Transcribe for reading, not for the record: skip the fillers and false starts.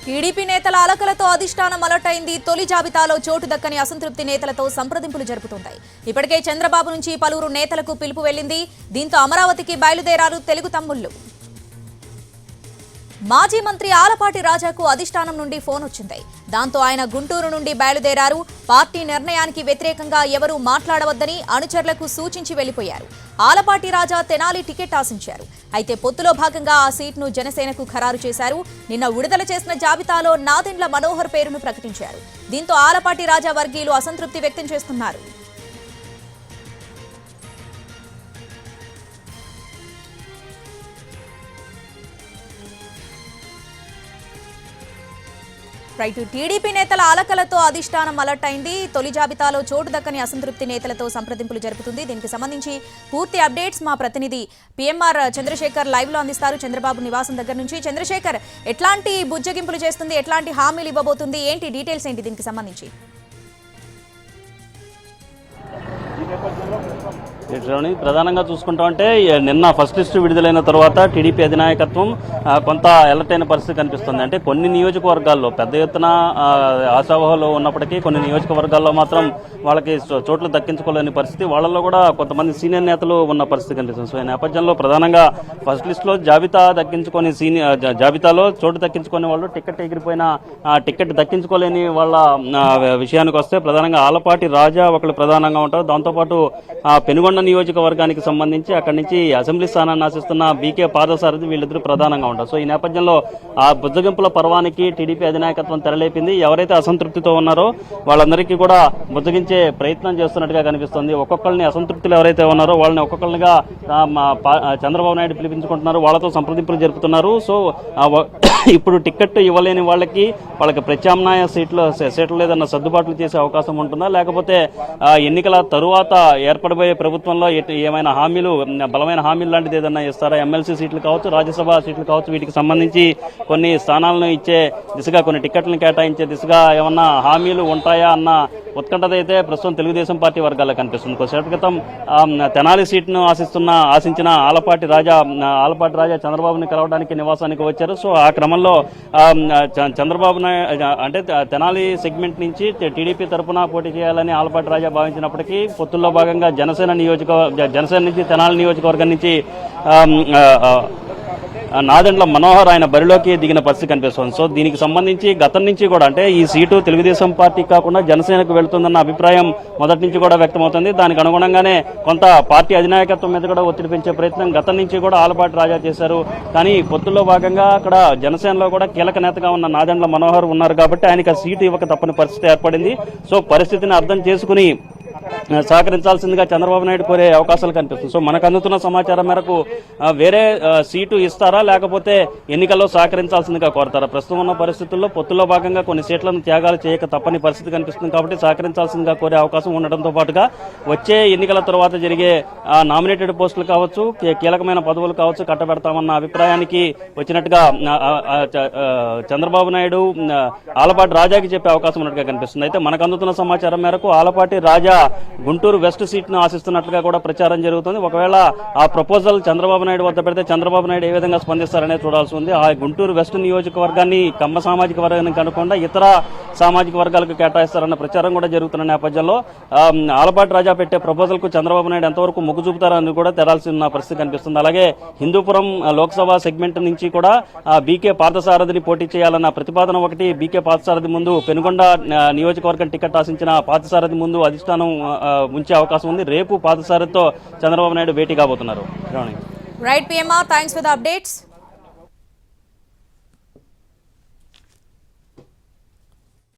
TDP నేతల అలకలతో అధిష్టానం alert అయింది. తొలి జాబితాలో చోటు దక్కని అసంతృప్తి నేతలతో సంప్రదింపులు జరుపుతున్నాయి. ఇప్పటికే చంద్రబాబు నుంచి పలువురు నేతలకు పిలుపు వెళ్లింది. దీంతో అమరావతికి బయలుదేరారు తెలుగు తమ్ముళ్లు. మాజీ మంత్రి ఆలపాటి రాజాకు అధిష్టానం నుండి ఫోన్ వచ్చింది. దాంతో ఆయన గుంటూరు నుండి బయలుదేరారు. పార్టీ నిర్ణయానికి వ్యతిరేకంగా ఎవరూ మాట్లాడవద్దని అనుచరులకు సూచించి వెళ్లిపోయారు. ఆలపాటి రాజా తెనాలి టికెట్ ఆశించారు. అయితే పొత్తులో భాగంగా ఆ సీట్ను జనసేనకు ఖరారు చేశారు. నిన్న విడుదల చేసిన జాబితాలో నాదెండ్ల మనోహర్ పేరును ప్రకటించారు. దీంతో ఆలపాటి రాజా వర్గీయులు అసంతృప్తి వ్యక్తం చేస్తున్నారు. రైట్, టీడీపీ నేతల అలకలతో అధిష్టానం అలర్ట్ అయింది. తొలి జాబితాలో చోటు దక్కని అసంతృప్తి నేతలతో సంప్రదింపులు జరుపుతుంది. దీనికి సంబంధించి పూర్తి అప్డేట్స్ మా ప్రతినిధి పిఎంఆర్ చంద్రశేఖర్ లైవ్ లో అందిస్తారు చంద్రబాబు నివాసం దగ్గర నుంచి. చంద్రశేఖర్, ఎట్లాంటి బుజ్జగింపులు చేస్తుంది, ఎట్లాంటి హామీలు ఇవ్వబోతుంది, ఏంటి డీటెయిల్స్ ఏంటి దీనికి సంబంధించి? ప్రధానంగా చూసుకుంటామంటే నిన్న ఫస్ట్ లిస్టు విడుదలైన తర్వాత టీడీపీ అధినాయకత్వం కొంత అలర్ట్ అయిన పరిస్థితి కనిపిస్తుంది. అంటే కొన్ని నియోజకవర్గాల్లో పెద్ద ఎత్తున ఆశావహంలో ఉన్నప్పటికీ కొన్ని నియోజకవర్గాల్లో మాత్రం వాళ్ళకి చోట్లు దక్కించుకోలేని పరిస్థితి, వాళ్ళలో కూడా కొంతమంది సీనియర్ నేతలు ఉన్న పరిస్థితి కనిపిస్తుంది. సో ఈ నేపథ్యంలో ప్రధానంగా ఫస్ట్ లిస్టులో జాబితాలో చోటు దక్కించుకునే వాళ్ళు టికెట్ ఎగిరిపోయిన టికెట్ దక్కించుకోలేని వాళ్ళ విషయానికి వస్తే ప్రధానంగా ఆలపాటి రాజా ఒకళ్ళు ప్రధానంగా ఉంటారు. దాంతోపాటు పెనుగొండ నియోజకవర్గానికి సంబంధించి అక్కడి నుంచి అసెంబ్లీ స్థానాన్ని ఆశిస్తున్న బీకే పార్థసారథి వీళ్ళిద్దరూ ప్రధానంగా ఉంటారు. సో ఈ నేపథ్యంలో ఆ బుజ్జగింపుల పర్వానికి టీడీపీ అధినాయకత్వం తెరలేపింది. ఎవరైతే అసంతృప్తితో ఉన్నారో వాళ్ళందరికీ కూడా బుజ్జగించే ప్రయత్నం చేస్తున్నట్టుగా కనిపిస్తుంది. ఒక్కొక్కరిని అసంతృప్తులు ఎవరైతే ఉన్నారో వాళ్ళని ఒక్కొక్కరిగా చంద్రబాబు నాయుడు పిలిపించుకుంటున్నారు, వాళ్ళతో సంప్రదింపులు జరుపుతున్నారు. సో ఇప్పుడు టికెట్ ఇవ్వలేని వాళ్ళకి ప్రత్యామ్నాయ సీట్లు లేదన్న సర్దుబాట్లు చేసే అవకాశం ఉంటుందా, లేకపోతే ఎన్నికల తరువాత ఏర్పడబోయే ప్రభుత్వంలో ఏమైనా హామీలు, బలమైన హామీలు లాంటిది ఏదైనా ఇస్తారా? ఎమ్మెల్సీ సీట్లు కావచ్చు, రాజ్యసభ సీట్లు కావచ్చు, వీటికి సంబంధించి కొన్ని స్థానాలను ఇచ్చే దిశగా, కొన్ని టికెట్లను కేటాయించే దిశగా ఏమన్నా హామీలు ఉంటాయా అన్న ఉత్కంఠత అయితే ప్రస్తుతం తెలుగుదేశం పార్టీ వర్గాల్లో కనిపిస్తుంది. కొద్దిసేపటి క్రితం తెనాలి సీట్ను ఆశించిన ఆలపాటి రాజా చంద్రబాబుని కలవడానికి నివాసానికి వచ్చారు. సో ఆ క్రమంలో చంద్రబాబు నాయుడు అంటే తెనాలి సెగ్మెంట్ నుంచి టీడీపీ తరఫున పోటీ చేయాలని ఆలపాటి రాజా భావించినప్పటికీ పొత్తుల్లో భాగంగా జనసేన నుంచి తెనాలి నియోజకవర్గం నుంచి నాదెండ్ల మనోహర్ ఆయన బరిలోకి దిగిన పరిస్థితి కనిపిస్తుంది. సో దీనికి సంబంధించి గతం నుంచి కూడా అంటే ఈ సీటు తెలుగుదేశం పార్టీకి కాకుండా జనసేనకు వెళుతుందన్న అభిప్రాయం మొదటి నుంచి కూడా వ్యక్తమవుతుంది. దానికి అనుగుణంగానే కొంత పార్టీ అధినాయకత్వం మీద కూడా ఒత్తిడి పెంచే ప్రయత్నం గతం నుంచి కూడా ఆలపాటి రాజా చేశారు. కానీ పొత్తుల్లో భాగంగా అక్కడ జనసేనలో కూడా కీలక నేతగా ఉన్న నాదెండ్ల మనోహర్ ఉన్నారు కాబట్టి ఆయనకు ఆ సీటు ఇవ్వక తప్పని పరిస్థితి ఏర్పడింది. సో పరిస్థితిని అర్థం చేసుకుని సహకరించాల్సిందిగా చంద్రబాబు నాయుడు కోరే అవకాశాలు కనిపిస్తుంది. సో మనకు అందుతున్న సమాచారం మేరకు వేరే సీటు ఇస్తారా, లేకపోతే ఎన్నికల్లో సహకరించాల్సిందిగా కోరతారా? ప్రస్తుతం ఉన్న పరిస్థితుల్లో పొత్తుల్లో భాగంగా కొన్ని సీట్లను త్యాగాలు చేయక తప్పని పరిస్థితి కనిపిస్తుంది కాబట్టి సహకరించాల్సిందిగా కోరే అవకాశం ఉండడంతో పాటుగా వచ్చే ఎన్నికల తర్వాత జరిగే నామినేటెడ్ పోస్టులు కావచ్చు, కీలకమైన పదవులు కావచ్చు కట్టబెడతామన్న అభిప్రాయానికి వచ్చినట్టుగా చంద్రబాబు నాయుడు ఆలపాటి రాజాకి చెప్పే అవకాశం ఉన్నట్టుగా కనిపిస్తుంది. అయితే మనకు అందుతున్న సమాచారం మేరకు ఆలపాటి రాజా గుంటూరు వెస్ట్ సీట్ను ఆశిస్తున్నట్లుగా కూడా ప్రచారం జరుగుతుంది. ఒకవేళ ఆ ప్రపోజల్ చంద్రబాబు నాయుడు వద్ద పెడితే చంద్రబాబు నాయుడు ఏ విధంగా స్పందిస్తారనే చూడాల్సి ఉంది. ఆ గుంటూరు వెస్ట్ నియోజకవర్గాన్ని కమ్మ సామాజిక వర్గానికి కాకుండా ఇతర సామాజిక వర్గాలకు కేటాయిస్తారన్న ప్రచారం కూడా జరుగుతున్న నేపథ్యంలో ఆలపాటి రాజా పెట్టే ప్రపోజల్ కు చంద్రబాబు నాయుడు ఎంతవరకు మొగ్గు చూపుతారని కూడా తెరాల్సిన పరిస్థితి కనిపిస్తుంది. అలాగే హిందూపురం లోక్సభ సెగ్మెంట్ నుంచి కూడా బీకే పార్థసారథిని పోటీ చేయాలన్న ప్రతిపాదన ఒకటి బీకే పార్థసారథి ముందు, పెనుగొండ నియోజకవర్గం టికెట్ ఆశించిన పార్థసారథి ముందు అధిష్టానం ఉంచే అవకాశం ఉంది. రేపు పార్థసారథితో చంద్రబాబు నాయుడు భేటీ కాబోతున్నారు. Right PMR, thanks for the updates.